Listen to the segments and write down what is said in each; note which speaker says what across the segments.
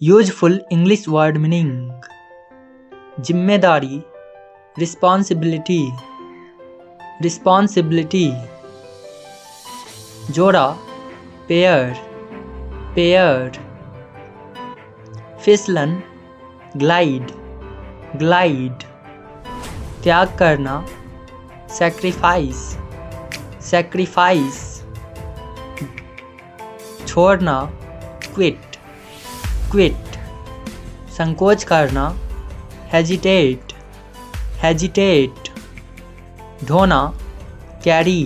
Speaker 1: Useful English word meaning जिम्मेदारी responsibility responsibility जोड़ा pair pair फिसलन ग्लाइड ग्लाइड त्याग करना सैक्रिफाइस सैक्रिफाइस छोड़ना क्विट क्विट संकोच करना हेजिटेट हेजिटेट ढोना कैरी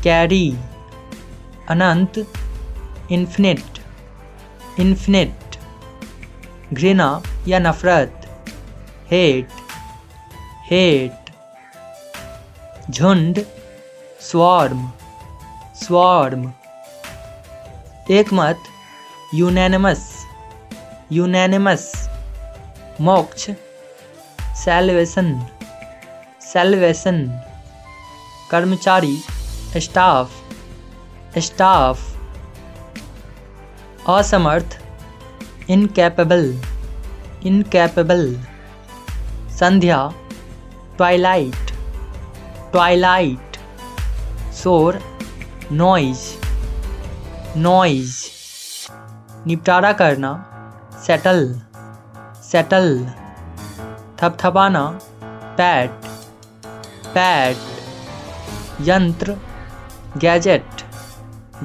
Speaker 1: कैरी अनंत इन्फिनिट इन्फिनिट घृणा या नफरत हेट हेट झुंड स्वार्म स्वार्म एकमत यूनैनिमस यूनैनिमस मोक्ष सैल्वेशन सैल्वेशन कर्मचारी स्टाफ स्टाफ असमर्थ इनकैपेबल इनकैपेबल संध्या ट्वाइलाइट ट्वाइलाइट शोर नॉइज नॉइज निपटारा करना सेटल सेटल थपथपाना पैट पैट यंत्र गैजेट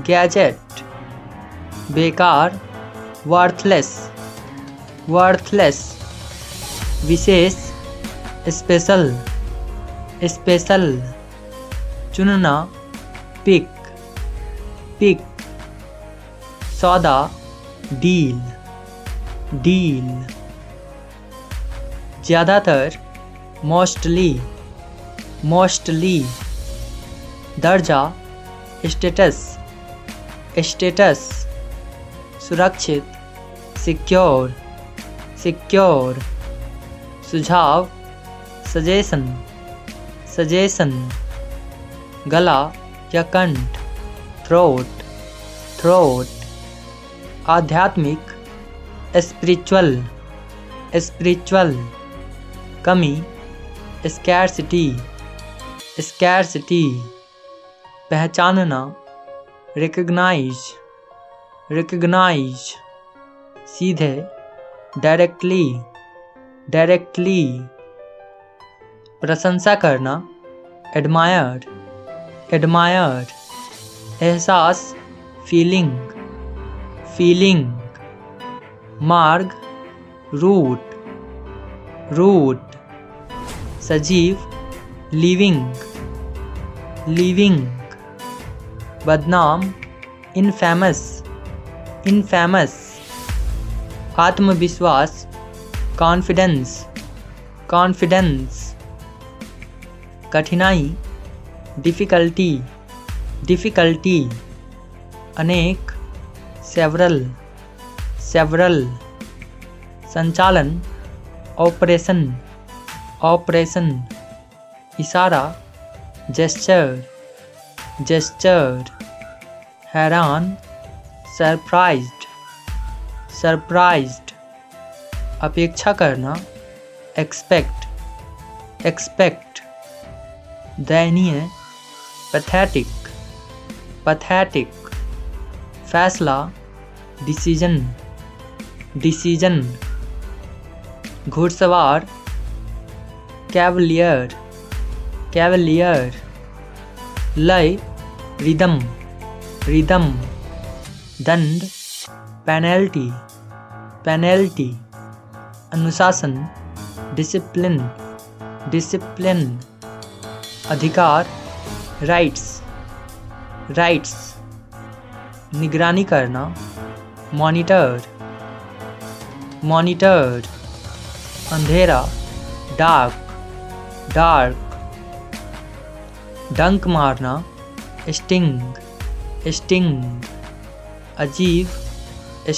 Speaker 1: गैजेट बेकार वर्थलेस वर्थलेस विशेष स्पेशल स्पेशल चुनना पिक पिक सौदा डील डील ज़्यादातर मोस्टली मोस्टली दर्जा स्टेटस स्टेटस सुरक्षित सिक्योर सिक्योर सुझाव सजेशन सजेशन गला या कंठ थ्रोट थ्रोट आध्यात्मिक स्पिरिचुअल स्पिरिचुअल कमी स्कैर्सिटी स्कैर्सिटी पहचानना रिकग्नाइज रिकग्नाइज सीधे डायरेक्टली डायरेक्टली प्रशंसा करना एडमायर एडमायर एहसास फीलिंग फीलिंग मार्ग रूट रूट सजीव लिविंग लिविंग बदनाम इनफेमस इनफेमस आत्मविश्वास कॉन्फिडेंस कॉन्फिडेंस कठिनाई डिफ़िकल्टी डिफ़िकल्टी अनेक सेवरल सेवरल संचालन ऑपरेशन ऑपरेशन इशारा जेस्चर जेस्चर हैरान सरप्राइज्ड सरप्राइज्ड अपेक्षा करना एक्सपेक्ट एक्सपेक्ट दयनीय पैथेटिक पैथेटिक फैसला डिसीजन डिसीजन घुड़सवार कैवलियर कैवलियर लय रिदम रिदम दंड पेनल्टी पेनल्टी अनुशासन डिसिप्लिन डिसिप्लिन अधिकार राइट्स राइट्स निगरानी करना मॉनिटर मॉनिटर अंधेरा डार्क डार्क डंक मारना स्टिंग स्टिंग अजीब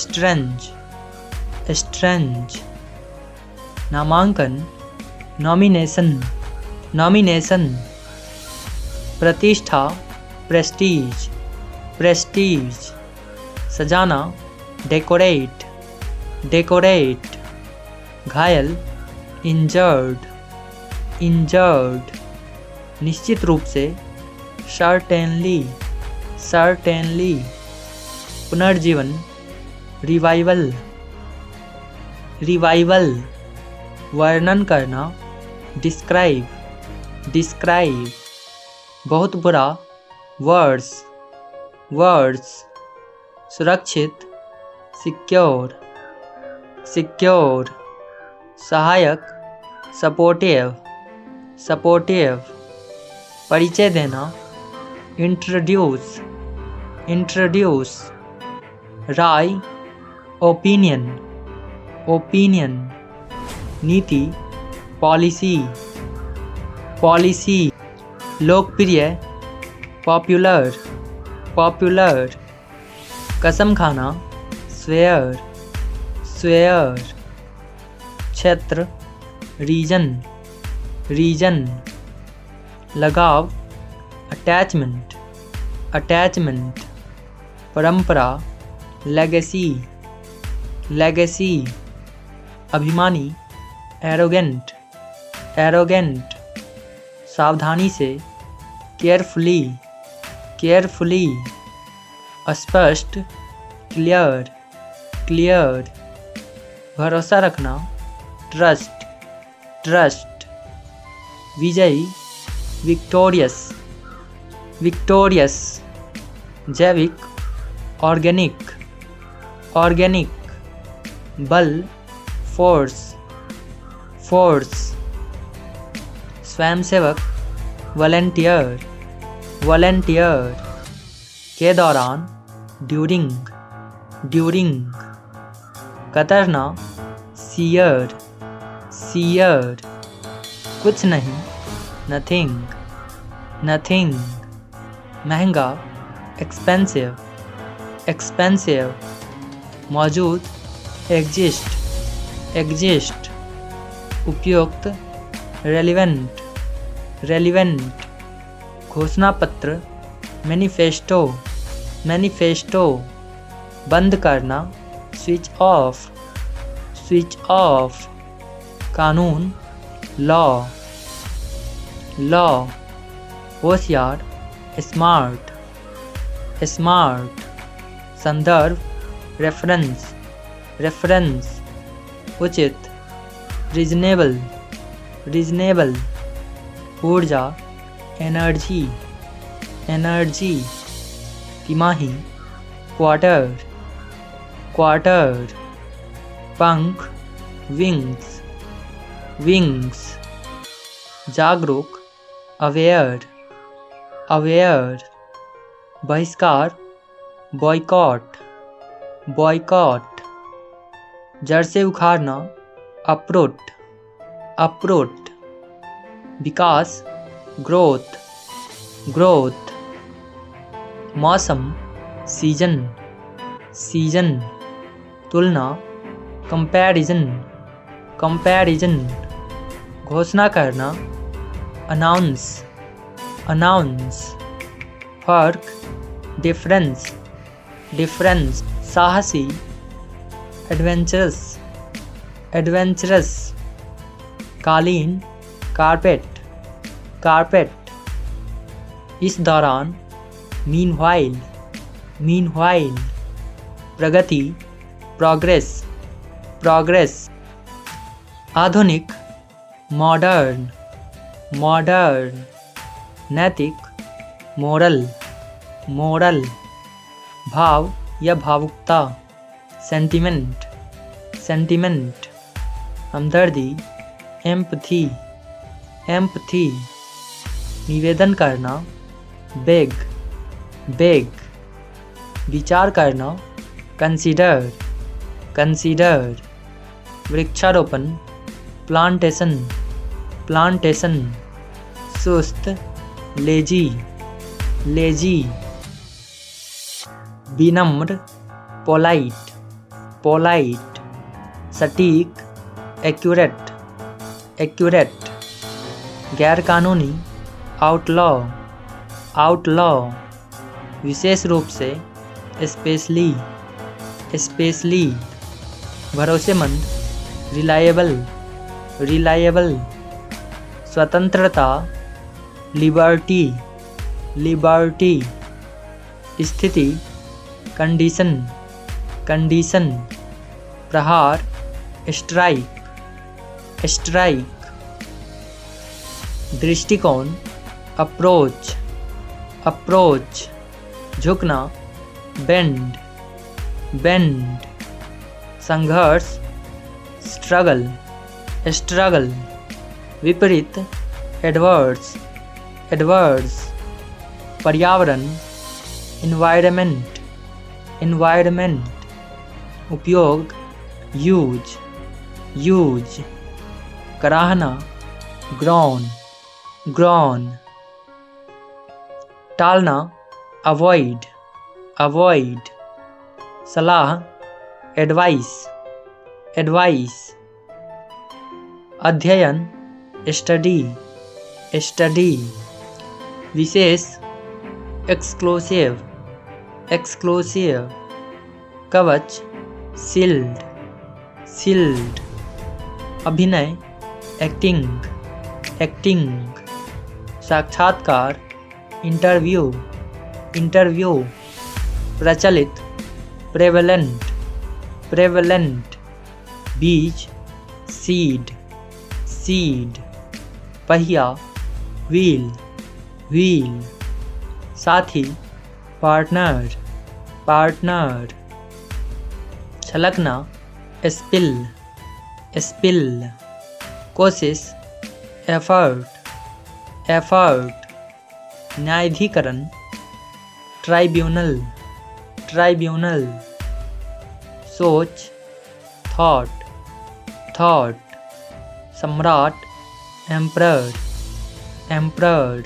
Speaker 1: स्ट्रेंज स्ट्रेंज नामांकन नॉमिनेशन नॉमिनेशन प्रतिष्ठा प्रेस्टीज प्रेस्टीज सजाना डेकोरेट डेकोरेट, घायल, इंजर्ड, इंजर्ड, निश्चित रूप से, सर्टेनली, सर्टेनली, पुनर्जीवन, रिवाइवल, रिवाइवल, वर्णन करना, डिस्क्राइब, डिस्क्राइब, बहुत बुरा, वर्स, वर्स, सुरक्षित, सिक्योर, सिक्योर, सहायक, सपोर्टिव, सपोर्टिव, परिचय देना, इंट्रोड्यूस, इंट्रोड्यूस, राय, ओपिनियन, ओपिनियन, नीति, पॉलिसी, पॉलिसी, लोकप्रिय, पॉपुलर, पॉपुलर, कसम खाना, स्वेयर, स्वेयर, क्षेत्र, रीजन, रीजन, लगाव, अटैचमेंट, अटैचमेंट, परंपरा, लेगेसी, लेगेसी, अभिमानी, एरोगेंट, एरोगेंट, सावधानी से, केयरफुली, केयरफुली, स्पष्ट, क्लियर, क्लियर, भरोसा रखना, ट्रस्ट, ट्रस्ट, विजयी, विक्टोरियस, विक्टोरियस, जैविक, ऑर्गेनिक, ऑर्गेनिक, बल, फोर्स, फोर्स, स्वयंसेवक, वॉलंटियर, वॉलंटियर, के दौरान, ड्यूरिंग, ड्यूरिंग, कतरना, सीयर, सीयर, कुछ नहीं, नथिंग, नथिंग, महंगा, एक्सपेंसिव, एक्सपेंसिव, मौजूद, एग्जिस्ट, एग्जिस्ट, उपयुक्त, रेलिवेंट, रेलिवेंट, घोषणा पत्र, मैनिफेस्टो, मैनिफेस्टो, बंद करना, स्विच ऑफ, स्विच ऑफ, कानून, लॉ, लॉ, होशियार, स्मार्ट, स्मार्ट, संदर्भ, रेफरेंस, रेफरेंस, उचित, रीजनेबल, रीजनेबल, ऊर्जा, एनर्जी, एनर्जी, तिमाही, क्वार्टर, क्वार्टर, पंख, विंग्स, विंग्स, जागरूक, अवेयर, अवेयर, बहिष्कार, बॉयकॉट, बॉयकॉट, जड़ से उखाड़ना, अप्रूट, अप्रूट, विकास, ग्रोथ, ग्रोथ, मौसम, सीजन, सीजन, तुलना, कंपैरिजन, कंपैरिजन, घोषणा करना, अनाउंस, अनाउंस, फर्क, डिफरेंस, डिफरेंस, साहसी, एडवेंचरस, एडवेंचरस, कालीन, कारपेट, कारपेट, इस दौरान, मीनवाइल, मीनवाइल, प्रगति, प्रोग्रेस, प्रोग्रेस, आधुनिक, मॉडर्न, मॉडर्न, नैतिक, मोरल, मोरल, भाव या भावुकता, सेंटिमेंट, सेंटिमेंट, हमदर्दी, एम्पथी, एम्पथी, निवेदन करना, बेग, बेग, विचार करना, कंसीडर, कंसीडर, वृक्षारोपण, प्लांटेशन, प्लांटेशन, सुस्त, लेजी, लेजी, विनम्र, पोलाइट, पोलाइट, सटीक, एक्यूरेट, एक्यूरेट, गैरकानूनी, आउटलॉ, आउटलॉ, विशेष रूप से, स्पेशली, स्पेशली, भरोसेमंद, रिलायबल, रिलायबल। स्वतंत्रता, लिबर्टी, लिबर्टी। स्थिति, कंडीशन, कंडीशन। प्रहार, स्ट्राइक, स्ट्राइक। दृष्टिकोण, अप्रोच, अप्रोच। झुकना, बेंड, बेंड। संघर्ष, स्ट्रगल, स्ट्रगल। विपरीत, एडवर्स, एडवर्स। पर्यावरण, इन्वायरमेंट, इन्वायरमेंट। उपयोग, यूज, यूज। कराहना, ग्रॉन, ग्रॉन। टालना, अवॉइड, अवॉइड। सलाह, एडवाइस, एडवाइस। अध्ययन, स्टडी, स्टडी। विशेष, एक्सक्लूसिव, एक्सक्लूसिव। कवच, शील्ड, शील्ड। अभिनय, एक्टिंग, एक्टिंग। साक्षात्कार, इंटरव्यू, इंटरव्यू। प्रचलित, प्रेवलेंट, प्रेवलेंट। बीज, सीड, सीड। पहिया, व्हील, व्हील। साथी, पार्टनर, पार्टनर। छलकना, स्पिल, स्पिल। कोशिश, एफर्ट, एफर्ट। न्यायाधिकरण, ट्राइब्यूनल, ट्राइब्यूनल। सोच, थॉट, थॉट। सम्राट, एम्परर, एम्परर।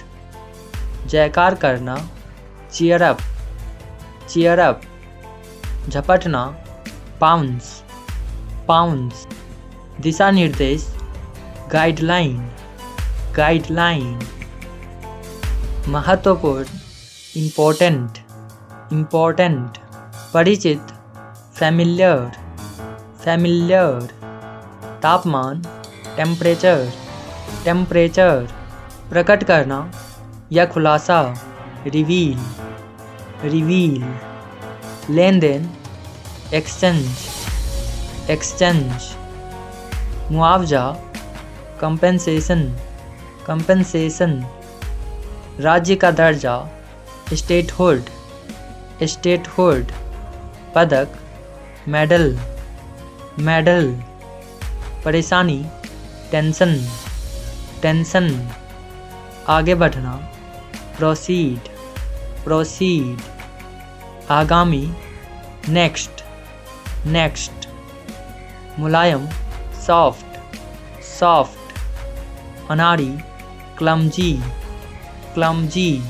Speaker 1: जयकार करना, चीयर अप, चीयर अप। झपटना, पाउंस, पाउंस। दिशा निर्देश, गाइडलाइन, गाइडलाइन। महत्वपूर्ण, इम्पोर्टेंट, इम्पोर्टेंट। परिचित, फैमिलियर, फैमिलियर। तापमान, टेम्परेचर, टेम्परेचर। प्रकट करना या खुलासा, रिवील, रिवील। लेन देन, एक्सचेंज, एक्सचेंज। मुआवजा, कंपेंसेशन, कंपेंसेशन। राज्य का दर्जा, स्टेटहुड, स्टेटहुड। पदक, मेडल, मेडल। परेशानी, टेंशन, टेंशन। आगे बढ़ना, प्रोसीड, प्रोसीड। आगामी, नेक्स्ट, नेक्स्ट। मुलायम, सॉफ्ट, सॉफ्ट। अनाड़ी, क्लमजी, क्लमजी।